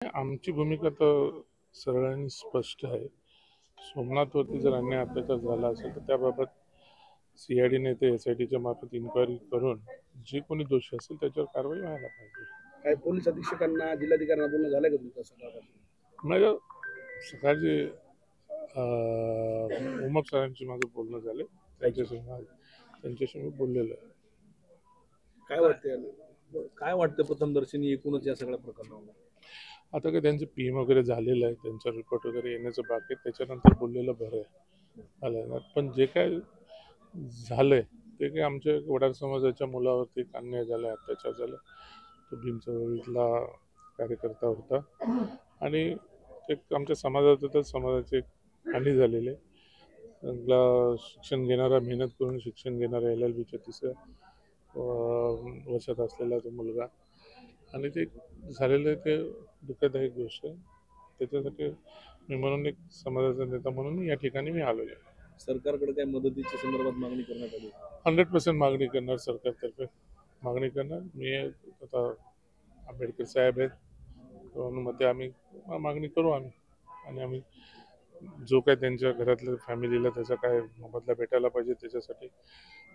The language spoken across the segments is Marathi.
आमची भूमिका तर सरळ आणि स्पष्ट आहे. सोमनाथवरती जर अन्याय अत्याचार झाला असेल तर त्याबाबत सीआयडीने ते एसआयटीच्या मार्फत इन्क्वायरी करून जे कोणी दोषी असेल त्याच्यावर कारवाई व्हायला पाहिजे. काय पोलीस अधीक्षकांना जिल्हाधिकाऱ्यांना बोलणं झालं का तुमचं सकाळपासून? माझं सकाळचे उमप सरांची माझं बोलणं झालं, त्यांच्याशी मी बोललेलो आहे. काय वाटतं काय वाटतं प्रथमदर्शनी एकूणच या सगळ्या प्रकरणावर? आता काय त्यांचं पीएम वगैरे झालेलं आहे, त्यांचा रिपोर्ट वगैरे येण्याचं बाकी आहे, त्याच्यानंतर बोललेलं बरं आहे. आलं ना, पण जे काय झालंय ते काय आमच्या वडार समाजाच्या मुलावरती एक अन्याय झाला, अत्याचार झाला. तो भीम चळवळीतला कार्यकर्ता होता आणि एक आमच्या समाजात समाजाची एक हानी झालेली आहे. चांगला शिक्षण घेणारा, मेहनत करून शिक्षण घेणारा, LLBच्या 3ऱ्या वर्षात असलेला तो मुलगा, आणि ते झालेलं ते दुःखदायक गोष्ट आहे. त्याच्यासाठी मी म्हणून एक समाजाचा नेता म्हणून या ठिकाणी मी आलेलो आहे. सरकारकडे काय मदतीच्या संदर्भात मागणी करण्यात आली? 100% मागणी करणार, सरकारतर्फे मागणी करणार. मी आता आंबेडकर साहेब आहेत, अनुमती आम्ही मागणी करू आम्ही, आणि आम्ही जो काय त्यांच्या घरातल्या फॅमिलीला त्याचा काय मोबदला भेटायला पाहिजे त्याच्यासाठी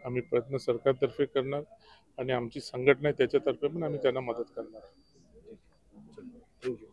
आम्ही प्रयत्न सरकारतर्फे करणार, आणि आमची संघटना आहे त्याच्यातर्फे पण आम्ही त्यांना मदत करणार. थँक्यू.